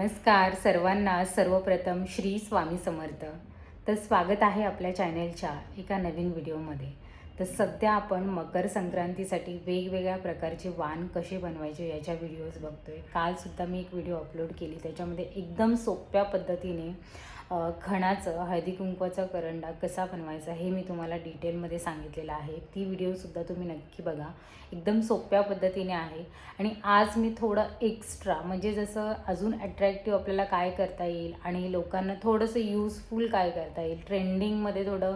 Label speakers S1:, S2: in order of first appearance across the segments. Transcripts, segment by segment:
S1: नमस्कार सर्वांना. सर्वप्रथम श्री स्वामी समर्थ. तर स्वागत आहे आपल्या चॅनेलच्या एका नवीन व्हिडिओमध्ये. तर सध्या आपण मकर संक्रांतीसाठी वेगवेगळ्या प्रकारचे वाण कसे बनवायचे याच्या व्हिडिओज बघतोय. कालसुद्धा मी एक व्हिडिओ अपलोड केली, त्याच्यामध्ये एकदम सोप्या पद्धतीने खणाचं हळदी कुंकवाचा करंडा कसा बनवायचा हे मी तुम्हाला डिटेलमध्ये सांगितलेलं आहे. ती व्हिडिओसुद्धा तुम्ही नक्की बघा. एकदम सोप्या पद्धतीने आहे. आणि आज मी थोडं एक्स्ट्रा म्हणजे जसं अजून अट्रॅक्टिव्ह आपल्याला काय करता येईल आणि लोकांना थोडंसं यूजफुल काय करता येईल, ट्रेंडिंगमध्ये थोडं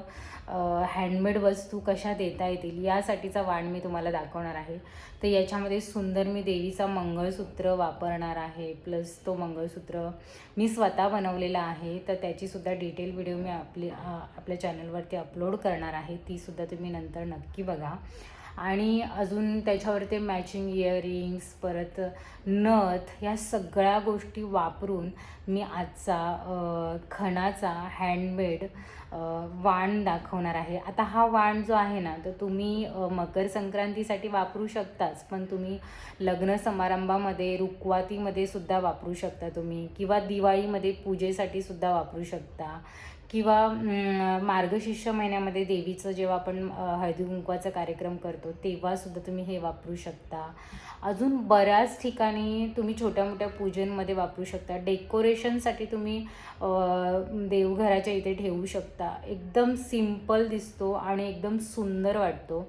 S1: हँडमेड वस्तू कशा देता येतील यासाठीचा वाण मी तुम्हाला दाखवणार आहे. तर याच्यामध्ये सुंदर मी देवीचा मंगळसूत्र वापरणार आहे. प्लस तो मंगळसूत्र मी स्वतः बनवलेला आहे. तर त्याचीसुद्धा डिटेल व्हिडिओ मी आपल्या चॅनलवरती अपलोड करणार आहे. तीसुद्धा तुम्ही नंतर नक्की बघा. आणि अजून त्याच्यावर ते मॅचिंग इयरिंग्स, परत नथ, ह्या सगळ्या गोष्टी वापरून मी आजचा खणाचा हँडमेड वाण दाखवणार आहे. आता हा वाण जो आहे ना, तर तुम्ही मकर संक्रांतीसाठी वापरू शकताच, पण तुम्ही लग्न समारंभामध्ये, रुखवातीमध्ये सुद्धा वापरू शकता तुम्ही, किंवा दिवाळीमध्ये पूजेसाठी सुद्धा वापरू शकता, किंवा मार्गशीर्ष महिन्यामध्ये देवीचं जेव्हा आपण हळदी कुंकवाचा कार्यक्रम करतो तेव्हासुद्धा तुम्ही हे वापरू शकता. अजून बऱ्याच ठिकाणी तुम्ही छोट्या मोठ्या पूजनमध्ये वापरू शकता. डेकोरेशनसाठी तुम्ही देवघराच्या इथे ठेवू शकता. एकदम सिम्पल दिसतो आणि एकदम सुंदर वाटतो.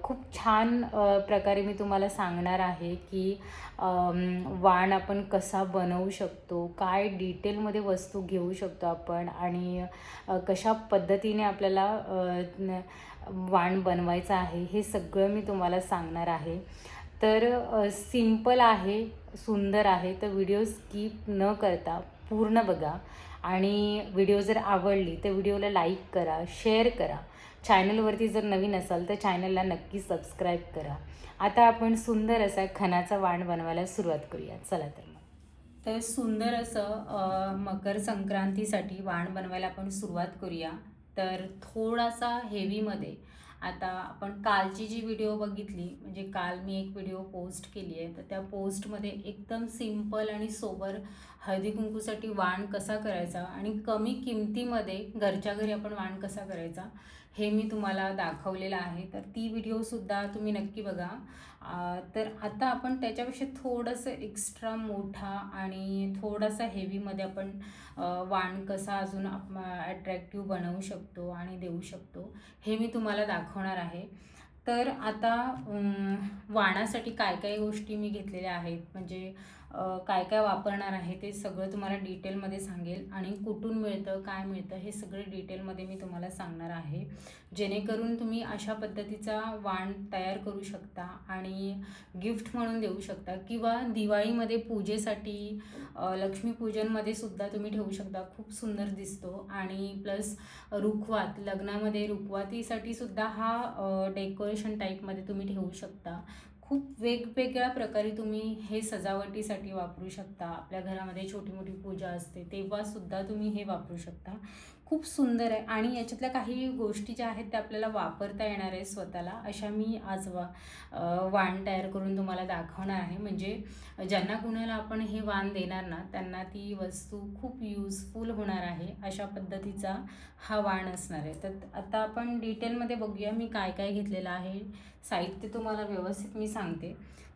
S1: खूप छान प्रकारे मी तुम्हाला सांगणार आहे की वाण आपण कसा बनवू शकतो, काय डिटेलमध्ये वस्तू घेऊ शकतो आपण, आणि कशा पद्धतीने आपल्याला वाण बनवायचं आहे हे सगळं मी तुम्हाला सांगणार आहे. तर सिंपल आहे, सुंदर आहे. तर व्हिडिओ स्किप न करता पूर्ण बघा. आणि व्हिडिओ जर आवडली तर व्हिडिओला लाईक करा, शेअर करा. चॅनलवरती जर नवीन असाल तर चॅनलला नक्की सबस्क्राईब करा. आता आपण सुंदर असा खणाचा वाण बनवायला सुरुवात करूया. चला तर सुंदर असं मकर संक्रांतीसाठी वाण बनवायला आपण सुरुवात करूया. तर थोडासा हेवीमध्ये, आता आपण कालची जी व्हिडिओ बघितली, म्हणजे काल मी एक व्हिडिओ पोस्ट केली आहे, तर त्या पोस्टमध्ये एकदम सिंपल आणि सोबर हळदी कुंकूसाठी वाण कसा करायचा आणि कमी किमतीमध्ये घरच्या घरी आपण वाण कसा करायचा हे मी तुम्हाला दाखवलेलं आहे. तर ती व्हिडिओसुद्धा तुम्ही नक्की बघा. तर आता आपण त्याच्यापेक्षा थोडंसं एक्स्ट्रा मोठा आणि थोडासा हेवीमध्ये आपण वाण कसा अजून अट्रॅक्टिव्ह बनवू शकतो आणि देऊ शकतो हे मी तुम्हाला दाखवणार आहे. तर आता वाणासाठी काय काय गोष्टी मी घेतलेल्या आहेत, म्हणजे काय काय वापरणार आहे ते सगळं तुम्हाला डिटेलमध्ये सांगेल. आणि कुठून मिळतं, काय मिळतं हे सगळं डिटेलमध्ये मी तुम्हाला सांगणार आहे, जेणेकरून तुम्ही अशा पद्धतीचा वाण तयार करू शकता आणि गिफ्ट म्हणून देऊ शकता, किंवा दिवाळीमध्ये पूजेसाठी, लक्ष्मीपूजनमध्ये सुद्धा तुम्ही ठेवू शकता. खूप सुंदर दिसतो. आणि प्लस रुखवात, लग्नामध्ये रुखवातीसाठी सुद्धा हा डेकोरेशन टाईपमध्ये तुम्ही ठेवू शकता. खूप वेगवेगळ्या प्रकारे तुम्ही हे सजावटीसाठी वापरू शकता. आपल्या घरामध्ये छोटी मोठी पूजा असते तेव्हासुद्धा तुम्ही हे वापरू शकता. खूप सुंदर आहे. आणि याच्यातल्या काही गोष्टी ज्या आहेत त्या आपल्याला वापरता येणार आहे स्वतःला, अशा मी आज वाण तयार करून तुम्हाला दाखवणार आहे. म्हणजे ज्यांना कुणाला आपण हे वाण देणार ना, त्यांना ती वस्तू खूप युजफुल होणार आहे. अशा पद्धतीचा हा वाण असणार आहे. तर आता आपण डिटेलमध्ये बघूया मी काय काय घेतलेलं आहे. साहित्य तुम्हाला व्यवस्थित मी सांगते.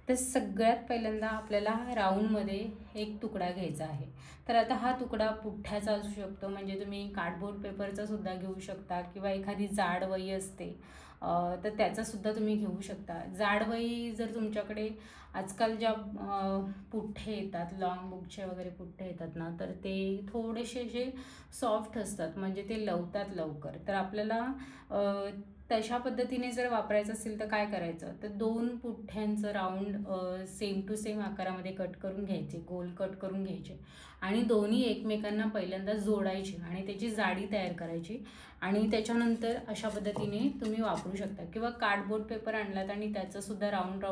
S1: तर सगळ्यात पहिल्यांदा आपल्याला राऊंडमध्ये एक तुकडा घ्यायचा आहे. तर आता हा तुकडा पुठ्ठ्याचा असू शकतो, म्हणजे तुम्ही कार्डबोर्ड पेपरचा सुद्धा घेऊ शकता, किंवा एखादी जाड वही असते तर त्याचासुद्धा तुम्ही घेऊ शकता. जाड वही जर तुमच्याकडे, आजकाल ज्या पुठ्ठे येतात, लॉंग बुकचे वगैरे पुठ्ठे येतात ना, तर ते थोडेसे असे सॉफ्ट असतात, म्हणजे ते लवतात लवकर. तर आपल्याला तशा पद्धतीने जर वापरायचं असेल तर काय करायचं, तर 2 पुठ्ठ्यांचं राऊंड सेम टू सेम आकारामध्ये कट करून घ्यायचे, गोल कट करून घ्यायचे, आणि दोन्ही एकमेकांना पहिल्यांदा जोडायचे आणि त्याची जाडी तयार करायची. आणि त्याच्यानंतर अशा पद्धतीने तुम्ही वापरू शकता. किंवा कार्डबोर्ड पेपर आणलात आणि त्याचंसुद्धा राऊंड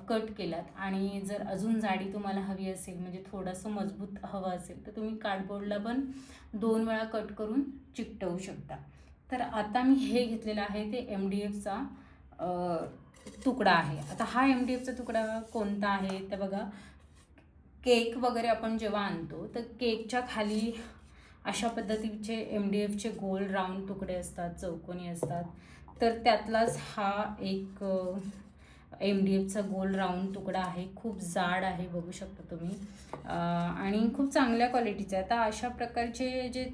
S1: कट केलात, आणि जर अजून जाडी तुम्हाला हवी असेल, म्हणजे थोडंसं मजबूत हवं असेल, तर तुम्ही कार्डबोर्डला पण 2 वेळा कट करून चिकटवू शकता. तर आता मी हे घेतलेलं आहे ते MDFचा तुकडा आहे. आता हा MDFचा तुकडा कोणता आहे तर बघा, केक वगैरे आपण जेव्हा आणतो तर केकच्या खाली अशा पद्धतीचे MDFचे गोल राऊंड तुकडे असतात, चौकोनी असतात. तर त्यातलाच हा एक MDFचा गोल राऊंड तुकडा आहे. खूप जाड आहे, बघू शकता तुम्ही, आणि खूप चांगल्या क्वालिटीचे. आता अशा प्रकारचे जे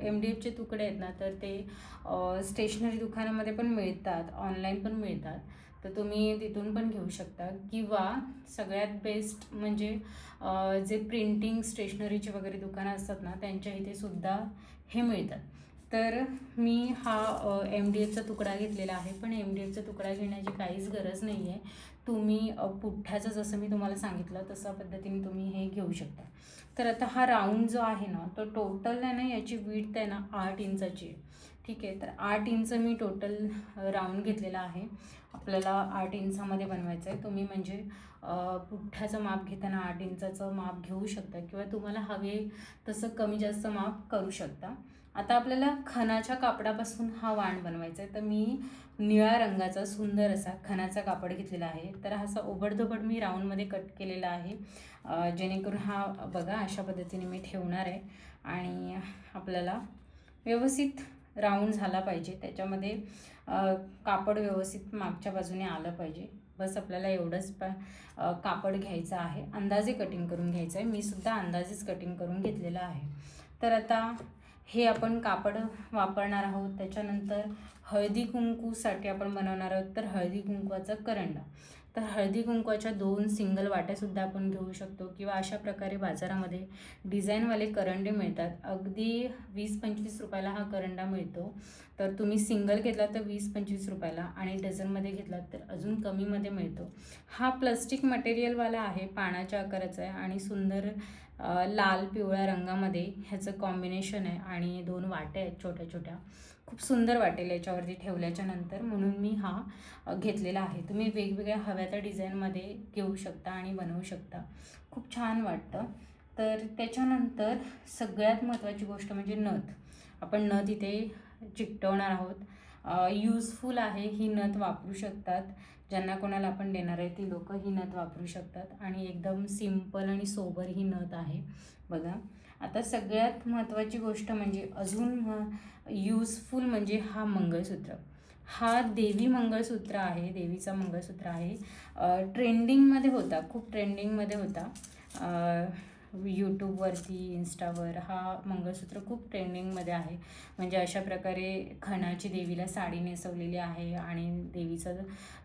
S1: MDFचे तुकडे आहेत ना, तर ते स्टेशनरी दुकानामध्ये पण मिळतात, ऑनलाईन पण मिळतात. तर तुम्ही तिथून पण घेऊ शकता, किंवा सगळ्यात बेस्ट म्हणजे जे प्रिंटिंग स्टेशनरीचे वगैरे दुकानं असतात ना, त्यांच्या इथे सुद्धा हे मिळतात. तर मी हा MDFचा तुकडा घेतलेला आहे. पण MDFचा तुकडा घेण्याची काहीच गरज नाही आहे. तुम्ही पुठ्ठ्याचं जसं मी तुम्हाला सांगितलं तशा पद्धतीने तुम्ही हे घेऊ शकता. तर आता हा राऊंड जो आहे ना, तो टोटल आहे ना, याची विड्थ आहे ना 8 इंचाची आहे. ठीक आहे, तर 8 इंच मी टोटल राऊंड घेतलेला आहे. आपल्याला 8 इंचामध्ये बनवायचं आहे. तुम्ही म्हणजे पुठ्ठ्याचं माप घेताना 8 इंचाचं माप घेऊ शकता, किंवा तुम्हाला हवे तसं कमी जास्त माप करू शकता. आता आपल्याला खणाच्या कापडापासून हा वाण बनवायचा आहे. तर मी निळ्या रंगाचा सुंदर असा खणाचा कापड घेतलेला आहे. तर असा ओबडधोबड मी राऊंडमध्ये कट केलेला आहे, जेणेकरून हा बघा अशा पद्धतीने मी ठेवणार आहे. आणि आपल्याला व्यवस्थित राऊंड झाला पाहिजे, त्याच्यामध्ये कापड व्यवस्थित मागच्या बाजूने आलं पाहिजे. बस आपल्याला एवढंच कापड घ्यायचं आहे. अंदाजे कटिंग करून घ्यायचं आहे. मी सुद्धा अंदाजेच कटिंग करून घेतलेलं आहे. तर आता हे आपण कापड वापरणार आहोत. त्याच्यानंतर हळदी कुंकूसाठी आपण बनवणार आहोत, तर हळदी कुंकवाचा करंडा. तर हळदी कुंकवाच्या 2 सिंगल वाट्यासुद्धा आपण घेऊ शकतो, किंवा अशा प्रकारे बाजारामध्ये डिझाईनवाले करंडे मिळतात. अगदी 20-25 रुपयाला हा करंडा मिळतो. तर तुम्ही सिंगल घेतला तर 20-25 रुपयाला, आणि डझनमध्ये घेतलात तर अजून कमीमध्ये मिळतो. हा प्लास्टिक मटेरियलवाला आहे, पानाच्या आकाराचा आहे, आणि सुंदर लाल पिवळ्या रंगामध्ये ह्याचं कॉम्बिनेशन आहे. आणि 2 वाट्या आहेत छोट्या छोट्या. खूप सुंदर वाटेल याच्यावरती ठेवल्याच्या नंतर, म्हणून मी हा घेतलेला आहे. तुम्ही वेगवेगळ्या हव्या त्या डिझाईनमध्ये घेऊ शकता आणि बनवू शकता. खूप छान वाटतं. तर त्याच्यानंतर सगळ्यात महत्त्वाची गोष्ट म्हणजे नथ. आपण नथ इथे चिकटवणार आहोत. यूजफुल आहे, ही नथ वापरू शकतात. ज्यांना कोणाला आपण देणार आहे ती लोकं ही नथ वापरू शकतात. आणि एकदम सिम्पल आणि सोबर ही नथ आहे बघा. आता सगळ्यात महत्त्वाची गोष्ट म्हणजे अजून यूजफुल म्हणजे हा मंगळसूत्र. हा देवी मंगळसूत्र आहे, देवीचा मंगळसूत्र आहे. ट्रेंडिंगमध्ये होता, खूप ट्रेंडिंगमध्ये होता. यूट्यूबवरती, इंस्टावर हा मंगळसूत्र खूप ट्रेंडिंगमध्ये आहे. म्हणजे अशा प्रकारे खणाची देवीला साडी नेसवलेली आहे, आणि देवीचा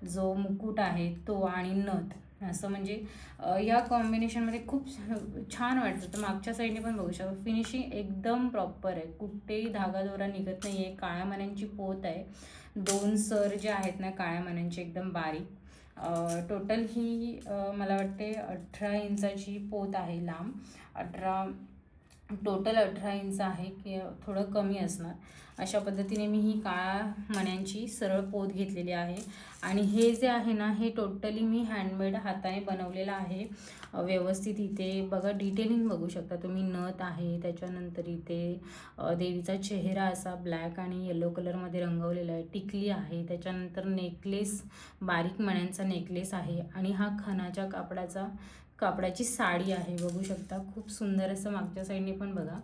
S1: जो मुकुट आहे तो, आणि नथ, असं म्हणजे या कॉम्बिनेशनमध्ये खूप छान वाटतं. तर मागच्या साईडने पण बघू शकतो, फिनिशिंग एकदम प्रॉपर आहे, कुठेही धागादोरा निघत नाही आहे. काळ्या मण्यांची पोत आहे. 2 सर जे आहेत ना काळ्या मण्यांचे एकदम बारीक. टोटल ही मला वाटते 18 इंचाची पोत आहे लांब. टोटल 18 इंच आहे, की थोडं कमी असणार. अशा पद्धतीने मी ही काळ्या मण्यांची सरळ पोत घेतलेली आहे. आणि हे जे आहे ना, हे टोटली मी हँडमेड हाताने बनवलेलं आहे. व्यवस्थित इथे बघा, डिटेलिंग बघू शकता तुम्ही. नथ आहे, त्याच्यानंतर इथे देवीचा चेहरा असा ब्लॅक आणि येलो कलरमध्ये रंगवलेला आहे. टिकली आहे, त्याच्यानंतर नेकलेस, बारीक मण्यांचा नेकलेस आहे. आणि हा खणाच्या कापडाची साडी आहे, बघू शकता. खूप सुंदर असं मागच्या साईडने पण बघा,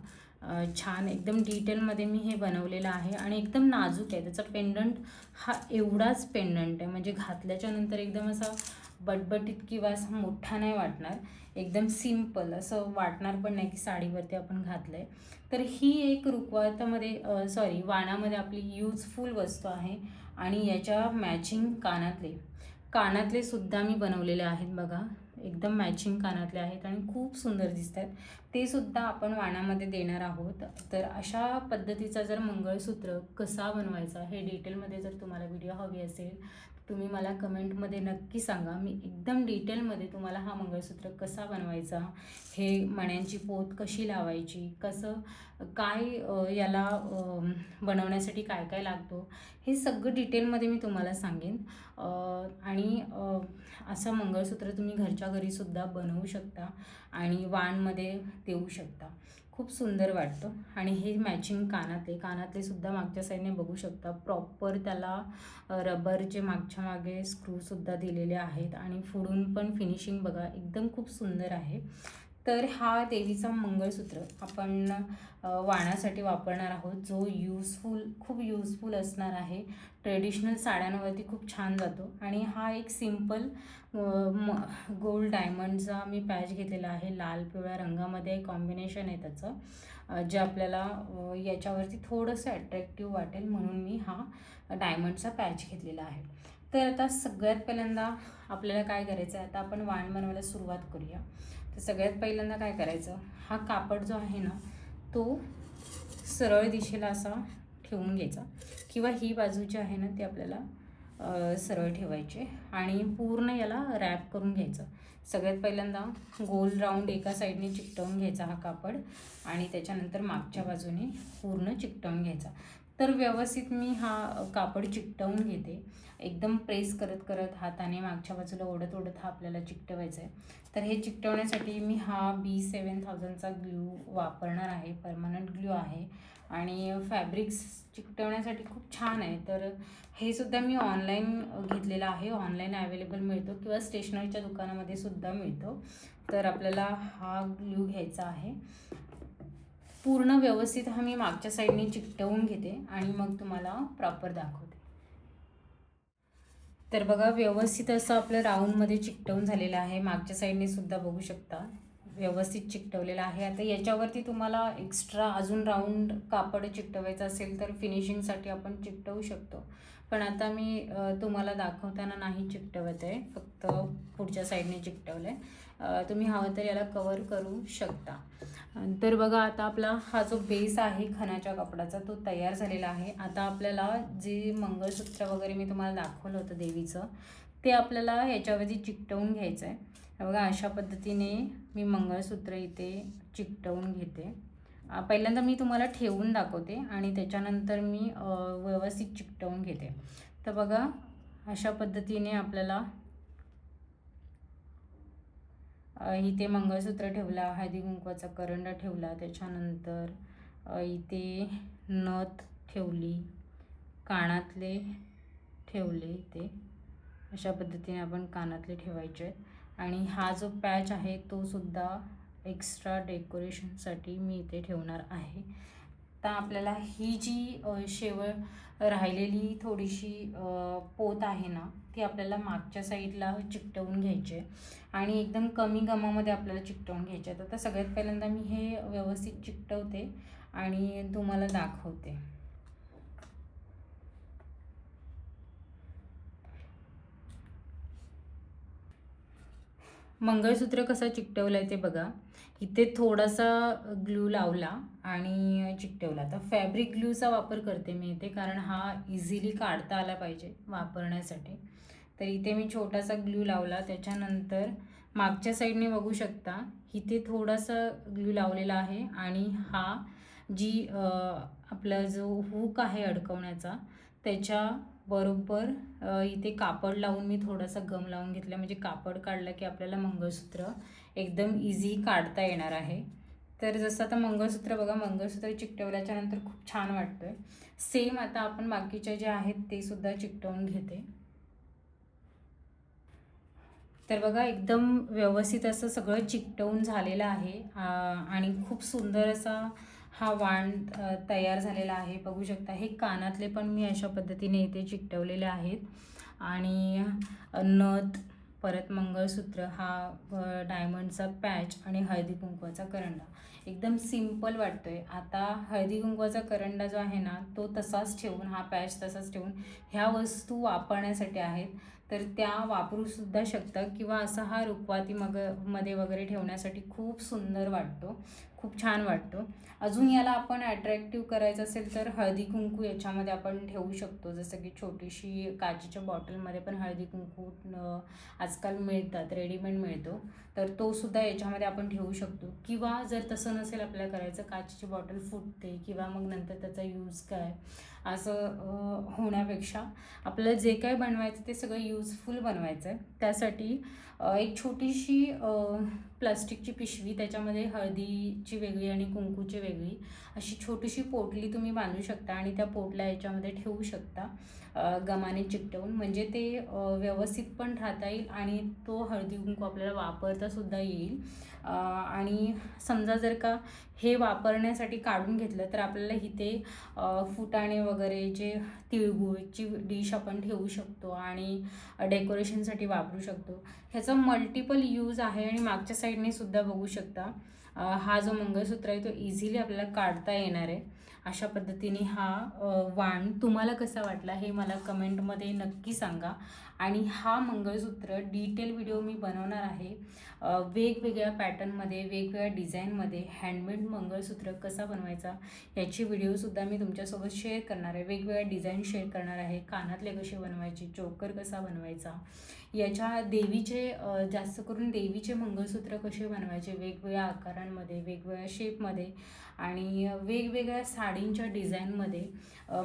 S1: छान एकदम डिटेलमध्ये मी हे बनवलेलं आहे. आणि एकदम नाजूक आहे. त्याचा पेंडंट हा एवढाच पेंडंट आहे, म्हणजे घातल्याच्या नंतर एकदम असा बटबटीत किंवा असा मोठा नाही वाटणार. एकदम सिम्पल असं वाटणार पण नाही की साडीवरती आपण घातलं आहे. तर ही एक रुखवतामध्ये वाणामध्ये आपली यूजफुल वस्तू आहे. आणि याच्या मॅचिंग कानातले सुद्धा मी बनवलेले आहेत बघा. एकदम मॅचिंग कानातले आहेत आणि खूप सुंदर दिसत आहेत. ते सुद्धा आपण वाणामध्ये देणार आहोत. तर अशा पद्धतीचा जर मंगळसूत्र कसा बनवायचा हे डिटेलमध्ये जर तुम्हाला व्हिडिओ हवी असेल तर तुम्ही मला कमेंटमध्ये नक्की सांगा. मी एकदम डिटेलमध्ये तुम्हाला हा मंगळसूत्र कसा बनवायचा, हे मण्यांची पोत कशी लावायची, काय याला बनवण्यासाठी काय काय लागतो, हे सगळं डिटेलमध्ये मी तुम्हाला सांगेन. आणि असं मंगळसूत्र तुम्ही घरच्या घरीसुद्धा बनवू शकता आणि वाणमध्ये देऊ शकता. खूप सुंदर वाटतो. आणि हे मॅचिंग कानातले सुद्धा मागच्या साईडने बघू शकता, प्रॉपर त्याला रबरचे मागच्या मागे स्क्रूसुद्धा दिलेले आहेत आणि पुढून पण फिनिशिंग बघा एकदम खूप सुंदर आहे. तर हा देवीचा मंगळसूत्र आपण वाणासाठी वापरणार आहोत, जो खूप यूजफुल असणार आहे. ट्रेडिशनल साड्यांवरती खूप छान जातो. आणि हा एक सिम्पल गोल्ड डायमंडचा मी पॅच घेतलेला आहे. लाल पिवळ्या रंगामध्ये कॉम्बिनेशन आहे त्याचं, जे आपल्याला याच्यावरती थोडंसं अट्रॅक्टिव्ह वाटेल म्हणून मी हा डायमंडचा पॅच घेतलेला आहे. तर आता सगळ्यात पहिल्यांदा आपल्याला काय करायचं आहे, आता आपण वाण बनवायला सुरुवात करूया. तर सगळ्यात पहिल्यांदा काय करायचं, हा कापड जो आहे ना तो सरळ दिशेला असा ठेवून घ्यायचा, किंवा ही बाजू जी आहे ना ती आपल्याला सरळ ठेवायची आणि पूर्ण याला रॅप करून घ्यायचं. सगळ्यात पहिल्यांदा गोल राऊंड एका साईडने चिकटवून घ्यायचा हा कापड आणि त्याच्यानंतर मागच्या बाजूने पूर्ण चिकटवून घ्यायचा. तर व्यवस्थित मी हा कापड चिकटवून घेते, एकदम प्रेस करत करत हाताने मागच्या बाजूला ओढत हा आपल्याला चिकटवायचा आहे. तर हे चिकटवण्यासाठी मी हा B7000चा ग्लू वापरणार आहे, परमनंट ग्लू आहे आणि फॅब्रिक्स चिकटवण्यासाठी खूप छान आहे. तर हे सुद्धा मी ऑनलाईन घेतलेलं आहे, ऑनलाईन अवेलेबल मिळतो किंवा स्टेशनरीच्या दुकानामध्ये सुद्धा मिळतो. तर आपल्याला हा ग्लू घ्यायचा आहे. पूर्ण व्यवस्थित हा मी मागच्या साईडने चिकटवून घेते आणि मग तुम्हाला प्रॉपर दाखवते. तर बघा व्यवस्थित असं आपलं राऊंडमध्ये चिकटवून झालेलं आहे. मागच्या साईडने सुद्धा बघू शकता व्यवस्थित चिकटवलेलं आहे. आता याच्यावरती तुम्हाला एक्स्ट्रा अजून राऊंड कापड चिकटवायचं असेल तर फिनिशिंगसाठी आपण चिकटवू शकतो, पण आता मी तुम्हाला दाखवताना नाही चिकटवत आहे, फक्त पुढच्या साईडने चिकटवलं आहे. तुम्ही हवं तर याला कवर करू शकता. तर बघा आता आपला हा जो बेस आहे खणाच्या कपडाचा तो तयार झालेला आहे. आता आपल्याला जे मंगळसूत्र वगैरे मी तुम्हाला दाखवलं होतं देवीचं, ते आपल्याला याच्यावरती चिकटवून घ्यायचं आहे. बघा अशा पद्धतीने मी मंगळसूत्र इथे चिकटवून घेते. पहिल्यांदा मी तुम्हाला ठेवून दाखवते आणि त्याच्यानंतर मी व्यवस्थित चिकटवून घेते. तर बघा अशा पद्धतीने आपल्याला इथे मंगळसूत्र ठेवला, हळदी कुंकवाचा करंडा ठेवला, त्याच्यानंतर इथे नथ ठेवली, कानातले ठेवले. इथे अशा पद्धतीने आपण कानातले ठेवायचे आहेत. आणि हा जो पॅच आहे तो सुद्धा एक्स्ट्रा डेकोरेशनसाठी मी इथे ठेवणार आहे. तर आपल्याला ही जी राहिलेली थोडीशी पोत आहे ना ती आपल्याला मागच्या साईडला चिकटवून घ्यायची आहे आणि एकदम कमी गमामध्ये आपल्याला चिकटवून घ्यायचे आहे. तर सगळ्यात पहिल्यांदा मी हे व्यवस्थित चिकटवते आणि तुम्हाला दाखवते. मंगळसूत्र कसा चिकटवलं आहे ते बघा. इथे थोडासा ग्लू लावला आणि चिकटवला. तर फॅब्रिक ग्लूचा वापर करते मी इथे, कारण हा इझिली काढता आला पाहिजे वापरण्यासाठी. तर इथे मी छोटासा ग्लू लावला. त्याच्यानंतर मागच्या साईडने बघू शकता इथे थोडासा ग्लू लावलेला आहे आणि हा जी आपला जो हुक आहे अडकवण्याचा त्याच्या बरोबर इथे कापड लावून मी थोडासा गम लावून घेतला, म्हणजे कापड काढलं की आपल्याला मंगळसूत्र एकदम इझी काढता येणार आहे. तर जसं आता मंगळसूत्र बघा, मंगळसूत्र चिकटवल्याच्या नंतर खूप छान वाटतोय. सेम आता आपण बाकीचे जे आहेत ते सुद्धा चिकटवून घेते. तर बघा एकदम व्यवस्थित असं सगळं चिकटवून झालेलं आहे आणि खूप सुंदर असा हा वाण तयार झालेला आहे. बघू शकता हे कानातले पण मी अशा पद्धतीने इथे चिकटवलेले आहेत आणि नथ, परत मंगळसूत्र, हा डायमंडचा पॅच आणि हळदी कुंकवाचा करंडा एकदम सिम्पल वाटतोय. आता हळदी कुंकवाचा करंडा जो आहे ना तो तसाच ठेवून, हा पॅच तसाच ठेवून ह्या वस्तू वापरण्यासाठी आहेत तर त्या वापरूसुद्धा शकता, किंवा असा हा रुखवाती मध्ये वगैरे ठेवण्यासाठी खूप सुंदर वाटतो, खूप छान वाटतो. अजून याला आपण अट्रॅक्टिव्ह करायचं असेल तर हळदी कुंकू याच्यामध्ये आपण ठेवू शकतो, जसं की छोटीशी काचेच्या बॉटलमध्ये पण हळदी कुंकू आजकाल मिळतात, रेडीमेड मिळतो, तर तो सुद्धा याच्यामध्ये आपण ठेवू शकतो. किंवा जर तसं नसेल आपल्याला करायचं, काचेची बॉटल फुटते किंवा मग नंतर त्याचा यूज काय असं होण्यापेक्षा आपल्याला जे काय बनवायचं ते सगळं यूजफुल बनवायचं आहे. त्यासाठी एक छोटीशी प्लास्टिकची पिशवी, त्याच्यामध्ये हळदीची वेगळी आणि कुंकूची वेगळी अशी छोटीशी पोटली तुम्ही बांधू शकता आणि त्या पोटल्या याच्यामध्ये ठेवू शकता गमाने चिकटवून, म्हणजे ते व्यवस्थित पण राहता येईल आणि तो हळदी कुंकू आपल्याला वापरता सुद्धा येईल. आणि समजा जर का हे वापरण्यासाठी काढून घेतलं तर आपल्याला इथे फुटाणे वगैरे जे तिळगुळची डिश आपण ठेवू शकतो आणि डेकोरेशनसाठी वापरू शकतो. ह्याचा मल्टिपल यूज आहे आणि मागच्या साईडने सुद्धा बघू शकता हा जो मंगळसूत्र आहे तो इझिली आपल्याला काढता येणार आहे. अशा पद्धतीने हा वाण तुम्हाला कसा वाटला हे मला कमेंटमध्ये नक्की सांगा. आणि हा मंगळसूत्र डिटेल व्हिडिओ मी बनवणार आहे वेगवेगळ्या पॅटर्नमध्ये, वेगवेगळ्या डिझाईनमध्ये हँडमेड मंगळसूत्र कसा बनवायचा याची व्हिडिओसुद्धा मी तुमच्यासोबत शेअर करणार आहे. वेगवेगळ्या डिझाईन शेअर करणार आहे, कानातले कसे बनवायचे, चोकर कसा बनवायचा, याच्या देवीचे जास्त करून देवीचे मंगळसूत्र कसे बनवायचे वेगवेगळ्या आकारांमध्ये, वेगवेगळ्या शेपमध्ये आणि वेगवेगळ्या साडींच्या डिझाईनमध्ये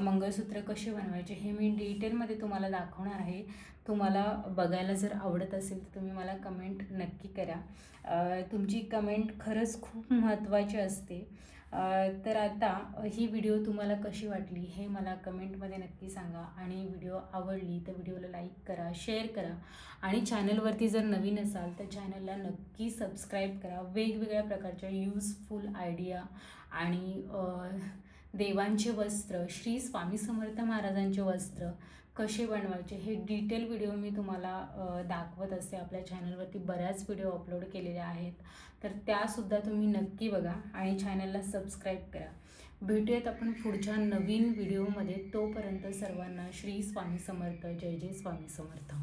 S1: मंगळसूत्र कसे बनवायचे हे मी डिटेलमध्ये तुम्हाला दाखवणार आहे. तुम्हाला बघायला जर आवडत असेल तर तुम्ही मला कमेंट नक्की करा. तुमची कमेंट खरंच खूप महत्त्वाची असते. तर आता ही व्हिडिओ तुम्हाला कशी वाटली हे मला कमेंटमध्ये नक्की सांगा. आणि व्हिडिओ आवडली तर व्हिडिओला लाईक करा, शेअर करा आणि चॅनलवरती जर नवीन असाल तर चॅनलला नक्की सबस्क्राईब करा. वेगवेगळ्या प्रकारच्या यूजफुल आयडिया आणि देवांचे वस्त्र, श्री स्वामी समर्थ महाराजांचे वस्त्र कसे बनवायचे हे डिटेल व्हिडिओ मी तुम्हाला दाखवत असते. आपल्या चॅनलवरती बऱ्याच व्हिडिओ अपलोड केलेल्या आहेत, तर त्यासुद्धा तुम्ही नक्की बघा आणि चॅनलला सबस्क्राईब करा. भेटूयात आपण पुढच्या नवीन व्हिडिओमध्ये. तोपर्यंत सर्वांना श्री स्वामी समर्थ. जय जय स्वामी समर्थ.